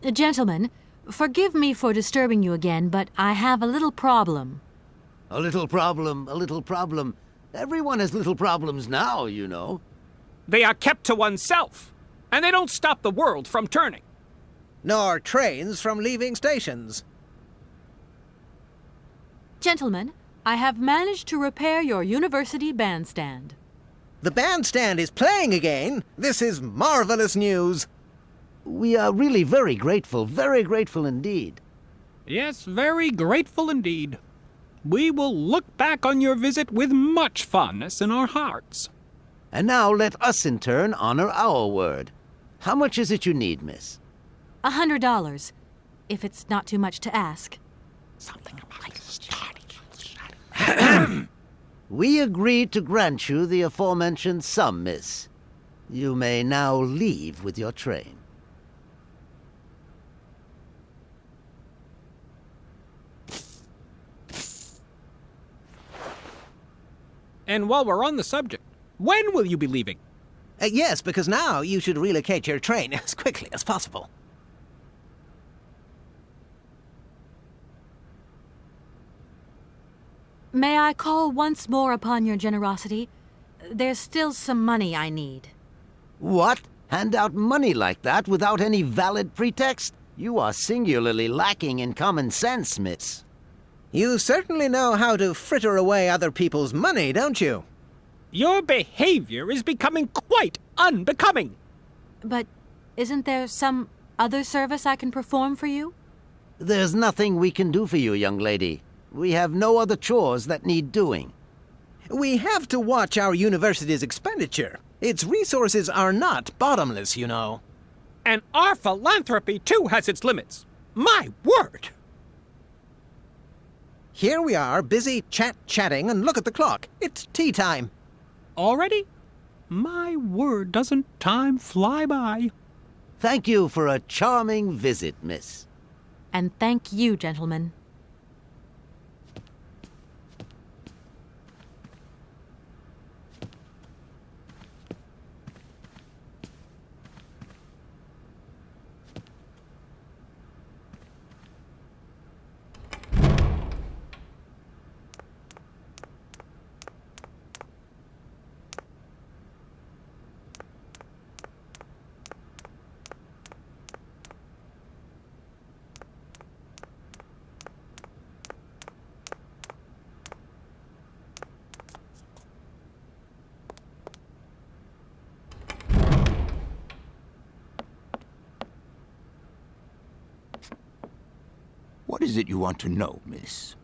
Gentlemen, forgive me for disturbing you again, but I have a little problem. A little problem, a little problem. Everyone has little problems now, you know. They are kept to oneself, and they don't stop the world from turning. Nor trains from leaving stations. Gentlemen, I have managed to repair your university bandstand. The bandstand is playing again. This is marvelous news. We are really very grateful indeed. Yes, very grateful indeed. We will look back on your visit with much fondness in our hearts. And now let us in turn honor our word. How much is it you need, miss? $100, if it's not too much to ask. Something about We agree to grant you the aforementioned sum, miss. You may now leave with your train. And while we're on the subject, when will you be leaving? Yes, because now you should relocate your train as quickly as possible. May I call once more upon your generosity? There's still some money I need. What? Hand out money like that without any valid pretext? You are singularly lacking in common sense, miss. You certainly know how to fritter away other people's money, don't you? Your behavior is becoming quite unbecoming. But isn't there some other service I can perform for you? There's nothing we can do for you, young lady. We have no other chores that need doing. We have to watch our university's expenditure. Its resources are not bottomless, you know. And our philanthropy, too, has its limits. My word! Here we are, busy chatting, and look at the clock. It's tea time. Already? My word, doesn't time fly by? Thank you for a charming visit, miss. And thank you, gentlemen. What is it you want to know, miss?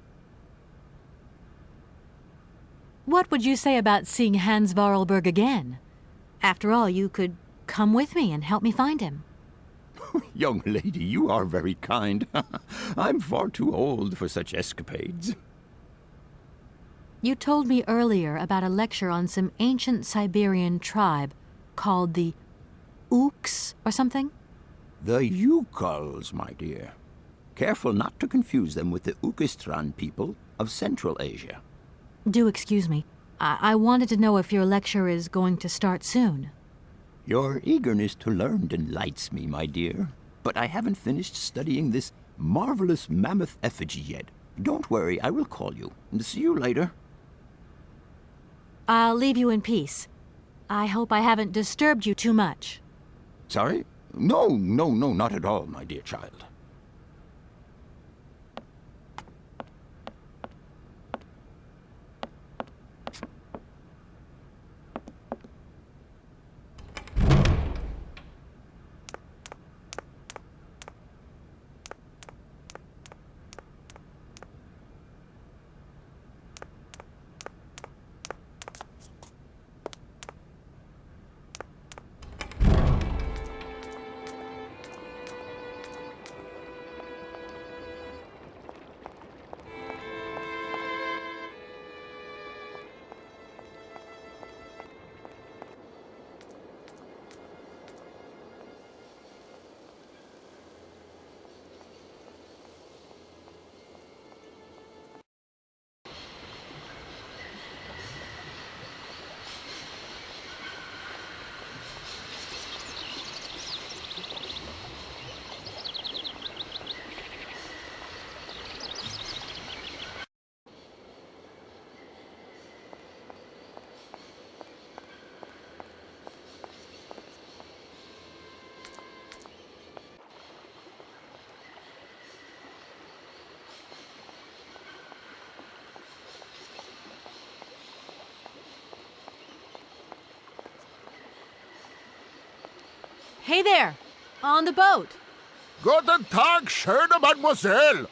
What would you say about seeing Hans Vorarlberg again? After all, you could come with me and help me find him. Young lady, you are very kind. I'm far too old for such escapades. You told me earlier about a lecture on some ancient Siberian tribe called the Ooks or something? The Yukuls, my dear. Careful not to confuse them with the Ukistran people of Central Asia. Do excuse me. I wanted to know if your lecture is going to start soon. Your eagerness to learn delights me, my dear. But I haven't finished studying this marvelous mammoth effigy yet. Don't worry, I will call you. See you later. I'll leave you in peace. I hope I haven't disturbed you too much. Sorry? No, not at all, my dear child. Hey there, on the boat. Guten Tag, schöne Mademoiselle.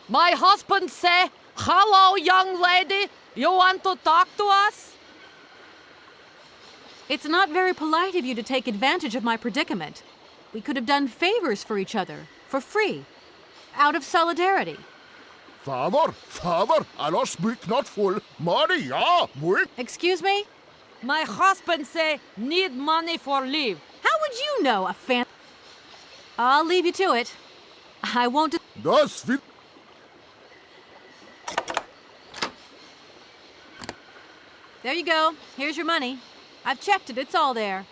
My husband say, "Hello, young lady. You want to talk to us?" It's not very polite of you to take advantage of my predicament. We could have done favors for each other, for free, out of solidarity. Favor, I speak not full. Money, ja, muy. Excuse me? My husband say, "Need money for leave." How would you know, a fan? I'll leave you to it. I won't. Das wird... There you go. Here's your money. I've checked it. It's all there.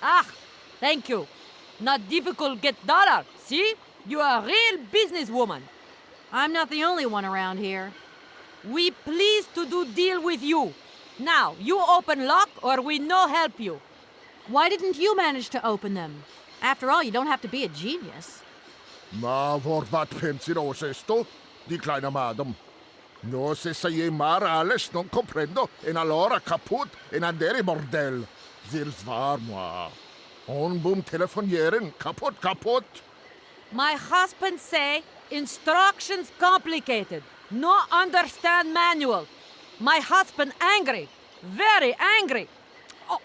Ah, thank you. Not difficult get dollar. See? You are a real businesswoman. I'm not the only one around here. We pleased to do deal with you. Now, you open lock or we no help you. Why didn't you manage to open them? After all, you don't have to be a genius. Ma vad pensinos esto, di kleine madam. No se sai mar alles non comprendo, en allora kaput, en andere bordel. Zils war moi. On boom telefonieren, kaput. My husband say, instructions complicated. No understand manual. My husband angry. Very angry. Oh,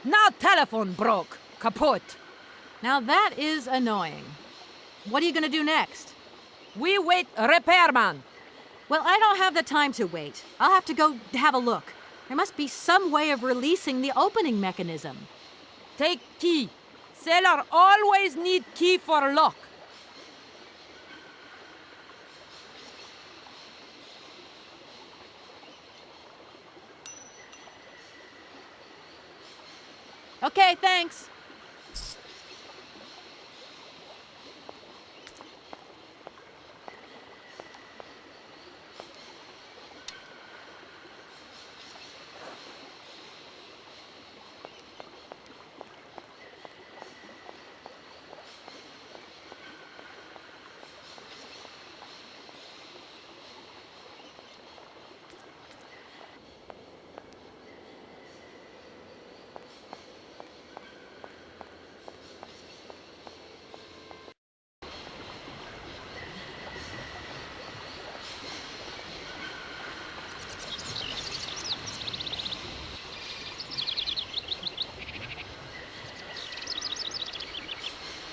now telephone broke. Kaput. Now that is annoying. What are you going to do next? We wait repairman. Well, I don't have the time to wait. I'll have to go have a look. There must be some way of releasing the opening mechanism. Take key. Sailor always need key for lock. Okay, thanks.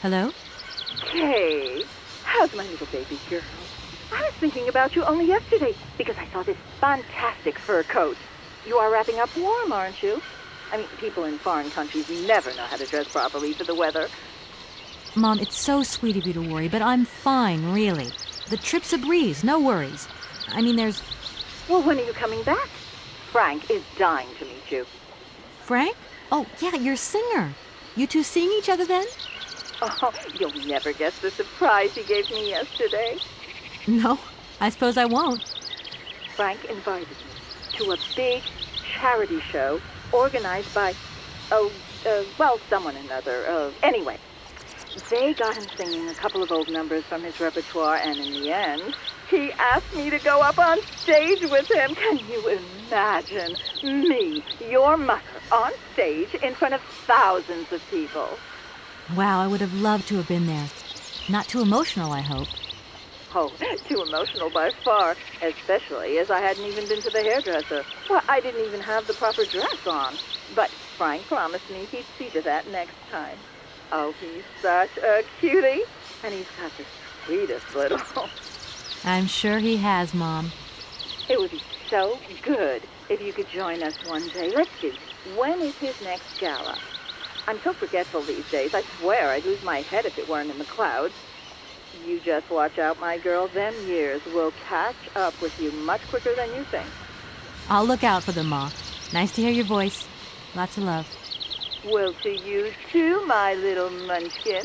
Hello? Hey, how's my little baby girl? I was thinking about you only yesterday because I saw this fantastic fur coat. You are wrapping up warm, aren't you? I mean, people in foreign countries never know how to dress properly for the weather. Mom, it's so sweet of you to worry, but I'm fine, really. The trip's a breeze, no worries. I mean, there's... Well, when are you coming back? Frank is dying to meet you. Frank? Oh, yeah, your singer. You two seeing each other then? Oh, you'll never guess the surprise he gave me yesterday. No, I suppose I won't. Frank invited me to a big charity show organized by, someone or another. Anyway, they got him singing a couple of old numbers from his repertoire, and in the end, he asked me to go up on stage with him. Can you imagine me, your mother, on stage in front of thousands of people? Wow, I would have loved to have been there. Not too emotional, I hope. Oh, too emotional by far, especially as I hadn't even been to the hairdresser. Well, I didn't even have the proper dress on. But Frank promised me he'd see to that next time. Oh, he's such a cutie, and he's got the sweetest little... I'm sure he has, Mom. It would be so good if you could join us one day. Let's see, when is his next gala? I'm so forgetful these days. I swear I'd lose my head if it weren't in the clouds. You just watch out, my girl. Them years will catch up with you much quicker than you think. I'll look out for them, Ma. Nice to hear your voice. Lots of love. Well, to you too, my little munchkin.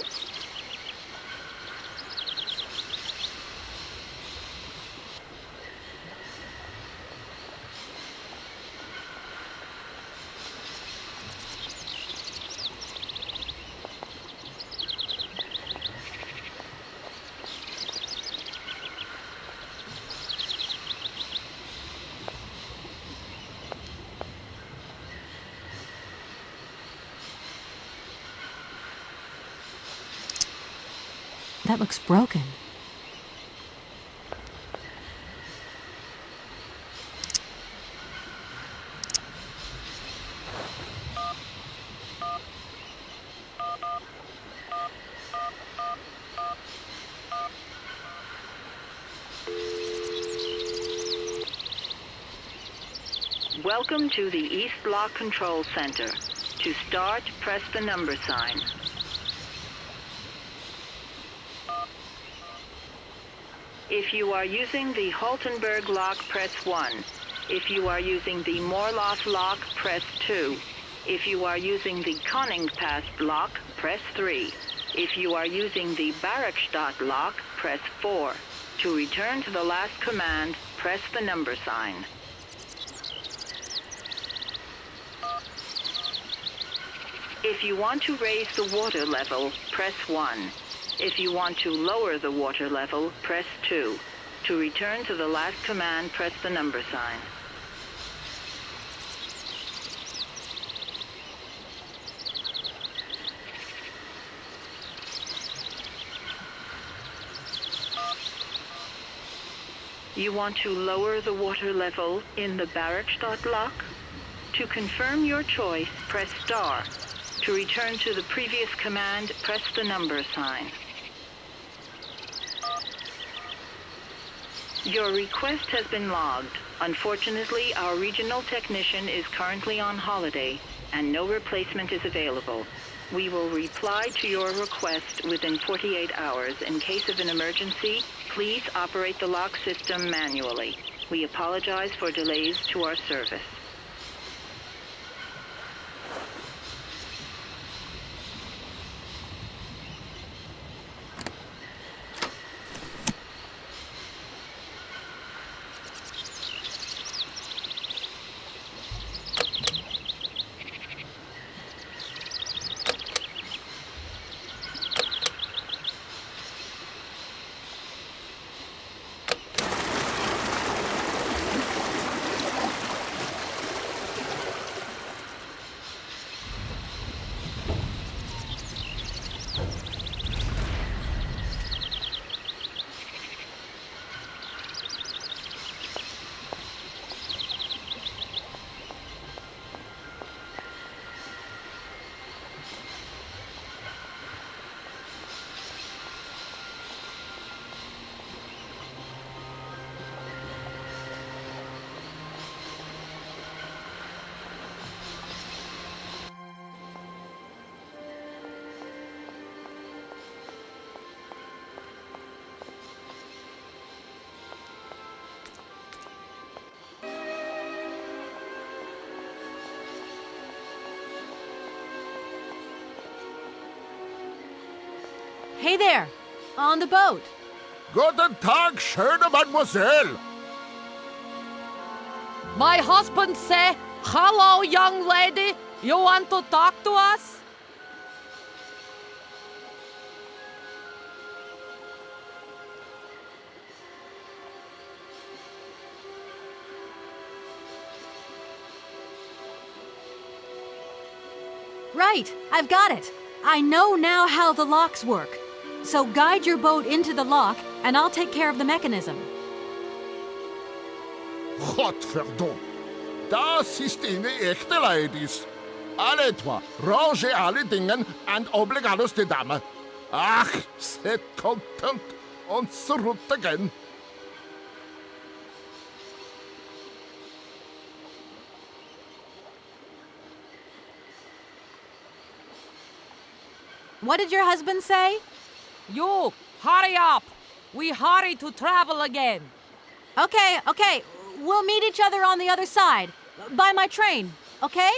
That looks broken. Welcome to the East Block Control Center. To start, press the number sign. If you are using the Haltenberg lock, press 1. If you are using the Morloff lock, press 2. If you are using the Koningpass lock, press 3. If you are using the Barrackstadt lock, press 4. To return to the last command, press the number sign. If you want to raise the water level, press 1. If you want to lower the water level, press 2. To return to the last command, press the number sign. You want to lower the water level in the Barrackstadt lock? To confirm your choice, press star. To return to the previous command, press the number sign. Your request has been logged. Unfortunately, our regional technician is currently on holiday, and no replacement is available. We will reply to your request within 48 hours. In case of an emergency, please operate the lock system manually. We apologize for delays to our service. Hey there, on the boat. Guten Tag, schöne Mademoiselle. My husband say, hello, young lady. You want to talk to us? Right, I've got it. I know now how the locks work. So guide your boat into the lock, and I'll take care of the mechanism. Godverdomme. Das ist eine echte Ladies. Alle etwa, range alle Dingen and obligados de dame. Ach, set content on route again. What did your husband say? You, hurry up. We hurry to travel again. Okay. We'll meet each other on the other side. By my train, okay?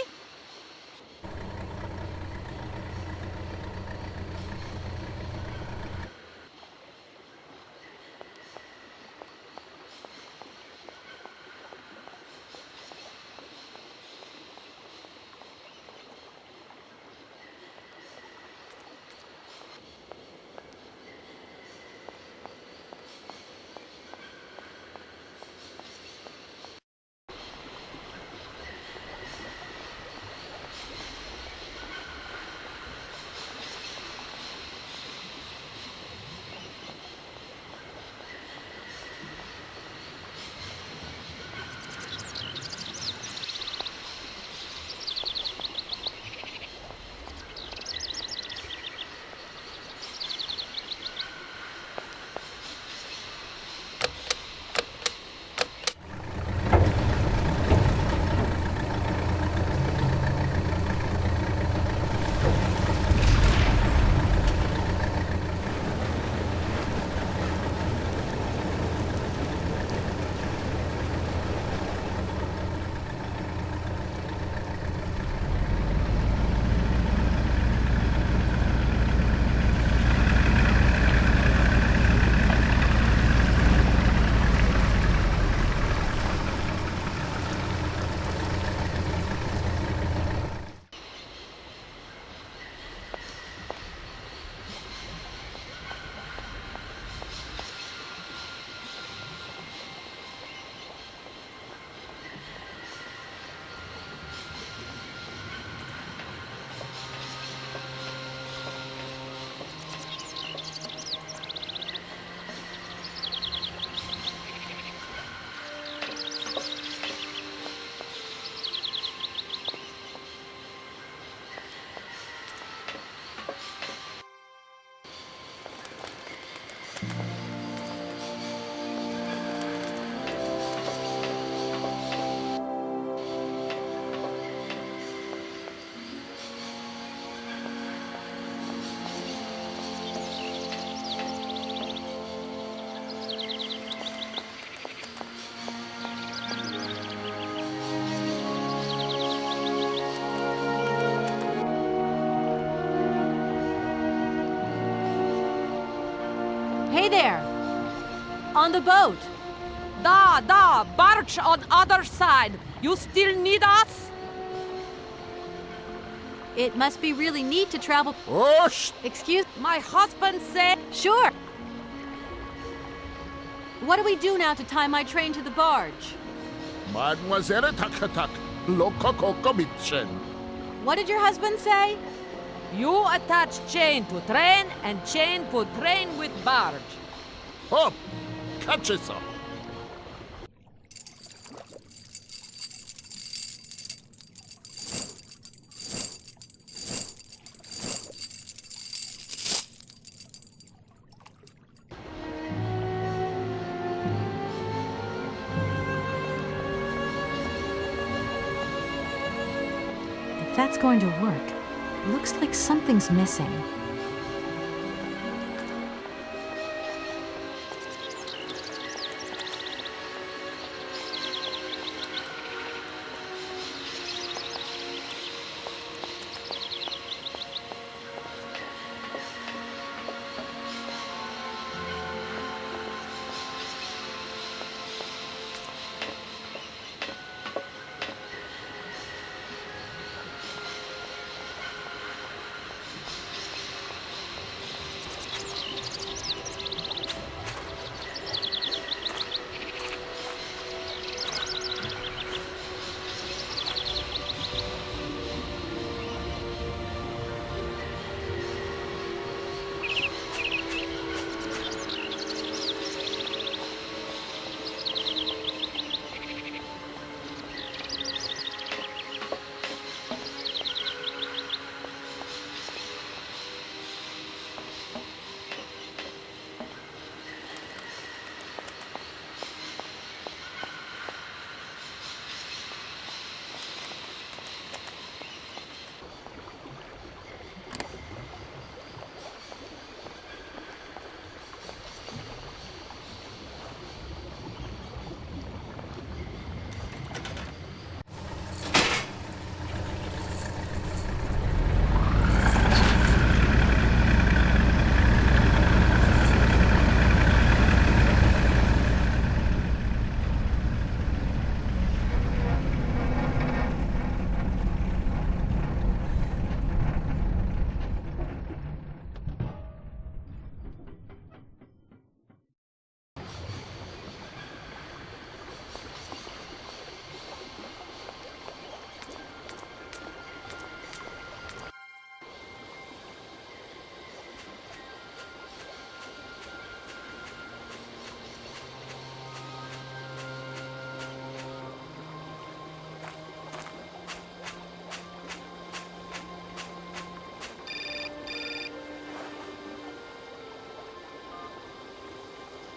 there! On the boat! Da, barge on other side. You still need us? It must be really neat to travel... Oh, sh! Excuse... My husband said... Sure! What do we do now to tie my train to the barge? Mademoiselle Tak, loco coco mitchen. What did your husband say? You attach chain to train and chain put train with barge. Hop! Catch it up. If that's going to work, it looks like something's missing.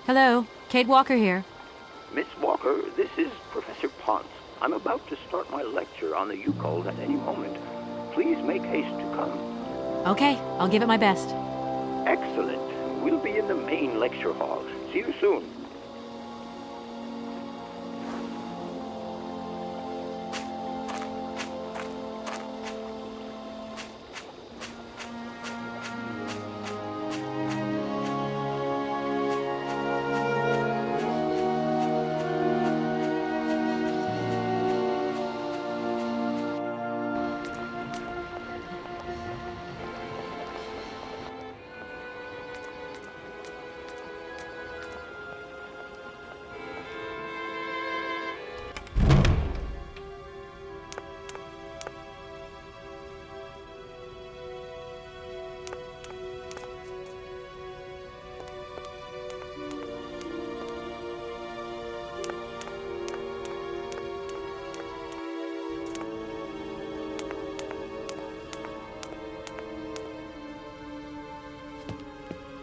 Hello, Kate Walker here. Miss Walker, this is Professor Ponce. I'm about to start my lecture on the Yukols at any moment. Please make haste to come. Okay, I'll give it my best. Excellent. We'll be in the main lecture hall. See you soon.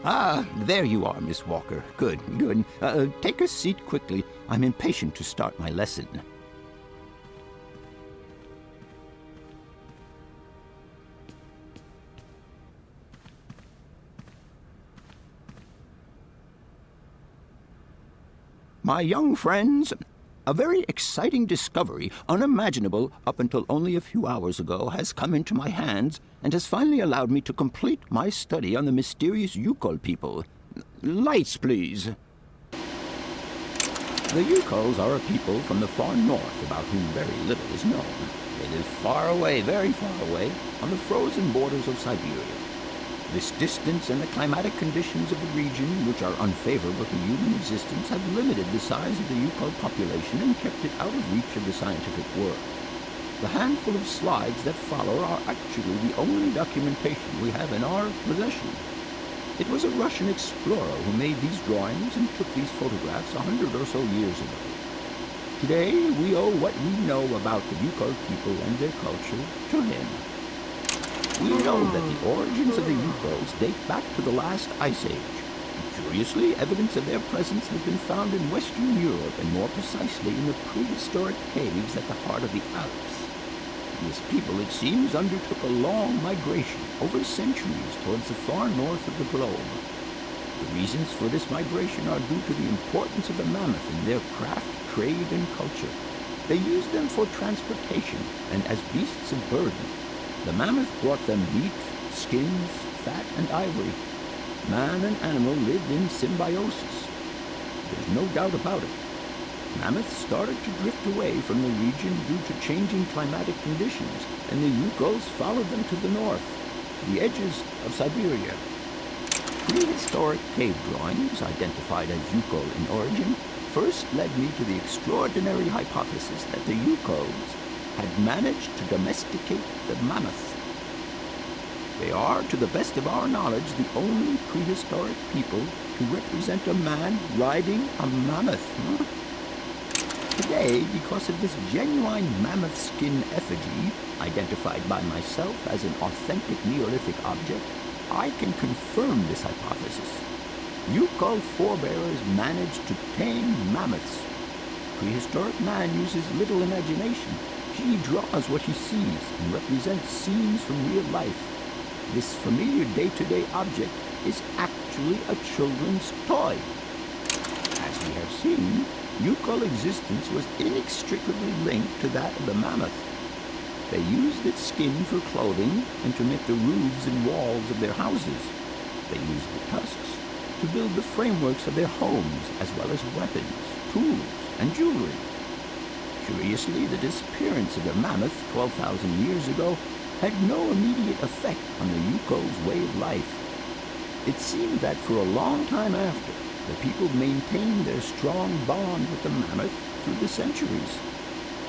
Ah, there you are, Miss Walker. Good, good. Take a seat quickly. I'm impatient to start my lesson. My young friends, a very exciting discovery, unimaginable up until only a few hours ago, has come into my hands and has finally allowed me to complete my study on the mysterious Yukol people. Lights, please. The Yukols are a people from the far north about whom very little is known. They live far away, very far away, on the frozen borders of Syberia. This distance and the climatic conditions of the region, which are unfavorable to human existence, have limited the size of the Yukol population and kept it out of reach of the scientific world. The handful of slides that follow are actually the only documentation we have in our possession. It was a Russian explorer who made these drawings and took these photographs 100 or so years ago. Today, we owe what we know about the Yukol people and their culture to him. We know that the origins of the Yukols date back to the last ice age. Curiously, evidence of their presence has been found in Western Europe, and more precisely in the prehistoric caves at the heart of the Alps. This people, it seems, undertook a long migration over centuries towards the far north of the globe. The reasons for this migration are due to the importance of the mammoth in their craft, trade, and culture. They used them for transportation and as beasts of burden. The mammoth brought them meat, skins, fat, and ivory. Man and animal lived in symbiosis. There's no doubt about it. Mammoths started to drift away from the region due to changing climatic conditions, and the Yukols followed them to the north, to the edges of Syberia. Prehistoric cave drawings, identified as Yukol in origin, first led me to the extraordinary hypothesis that the Yukols had managed to domesticate the mammoth. They are, to the best of our knowledge, the only prehistoric people to represent a man riding a mammoth. Today, because of this genuine mammoth skin effigy, identified by myself as an authentic Neolithic object, I can confirm this hypothesis. Yukol forebears managed to tame mammoths. Prehistoric man uses little imagination. He draws what he sees and represents scenes from real life. This familiar day-to-day object is actually a children's toy. As we have seen, Yukol existence was inextricably linked to that of the mammoth. They used its skin for clothing and to make the roofs and walls of their houses. They used the tusks to build the frameworks of their homes, as well as weapons, tools, and jewelry. Curiously, the disappearance of the mammoth 12,000 years ago had no immediate effect on the Yukol's way of life. It seemed that for a long time after, the people maintained their strong bond with the mammoth through the centuries.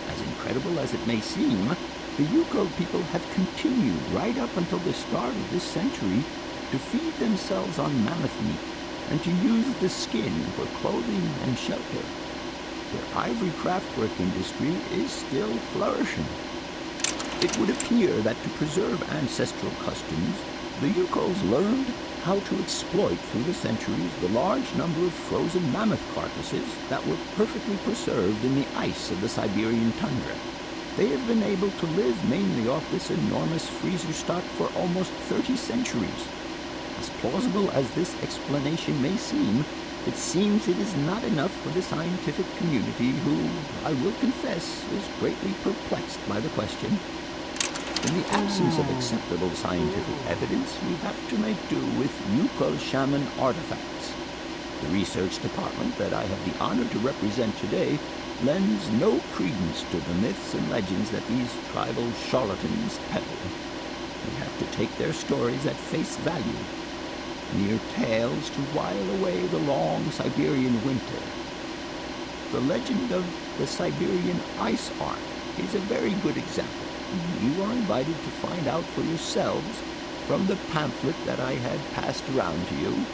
As incredible as it may seem, the Yukol people have continued right up until the start of this century to feed themselves on mammoth meat and to use the skin for clothing and shelter. Their ivory craftwork industry is still flourishing. It would appear that to preserve ancestral customs, the Yukols learned how to exploit through the centuries the large number of frozen mammoth carcasses that were perfectly preserved in the ice of the Siberian tundra. They have been able to live mainly off this enormous freezer stock for almost 30 centuries. As plausible as this explanation may seem, it seems it is not enough for the scientific community who, I will confess, is greatly perplexed by the question. In the absence of acceptable scientific evidence, we have to make do with Yukol shaman artifacts. The research department that I have the honor to represent today lends no credence to the myths and legends that these tribal charlatans peddle. We have to take their stories at face value, mere tales to while away the long Siberian winter. The legend of the Siberian ice ark is a very good example. You are invited to find out for yourselves from the pamphlet that I had passed around to you.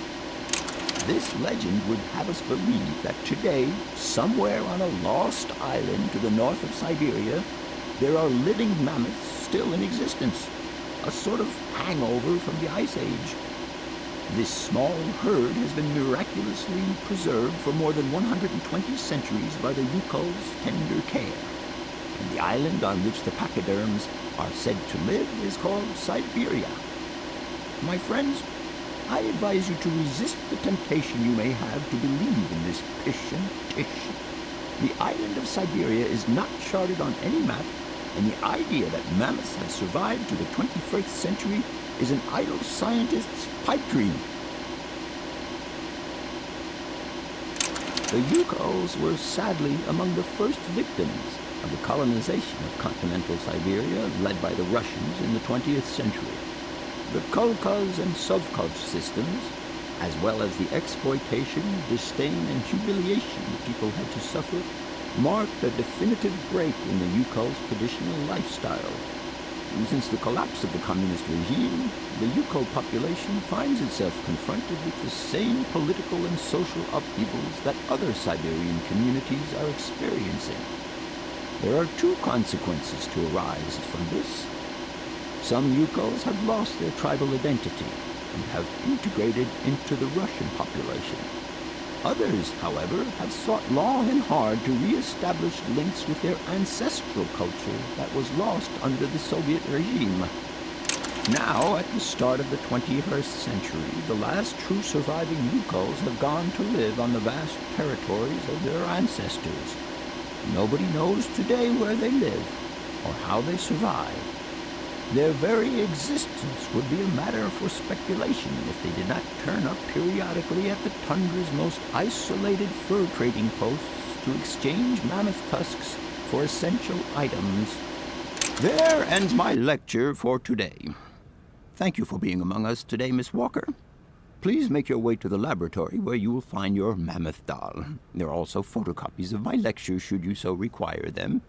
This legend would have us believe that today, somewhere on a lost island to the north of Syberia, there are living mammoths still in existence, a sort of hangover from the Ice Age. This small herd has been miraculously preserved for more than 120 centuries by the Yukol's tender care. And the island on which the pachyderms are said to live is called Syberia. My friends, I advise you to resist the temptation you may have to believe in this pish and tish. The island of Syberia is not charted on any map, and the idea that mammoths have survived to the 21st century is an idle scientist's pipe dream. The Yukols were sadly among the first victims of the colonization of continental Siberia led by the Russians in the 20th century. The Kolkhoz and Sovkhoz systems, as well as the exploitation, disdain, and humiliation the people had to suffer, marked a definitive break in the Yukol's traditional lifestyle. Since the collapse of the communist regime, the Yuko population finds itself confronted with the same political and social upheavals that other Siberian communities are experiencing. There are two consequences to arise from this. Some Yukos have lost their tribal identity and have integrated into the Russian population. Others, however, have sought long and hard to re-establish links with their ancestral culture that was lost under the Soviet regime. Now, at the start of the 21st century, the last true surviving Yukos have gone to live on the vast territories of their ancestors. Nobody knows today where they live or how they survive. Their very existence would be a matter for speculation if they did not turn up periodically at the tundra's most isolated fur trading posts to exchange mammoth tusks for essential items. There ends my lecture for today. Thank you for being among us today, Miss Walker. Please make your way to the laboratory where you will find your mammoth doll. There are also photocopies of my lectures should you so require them.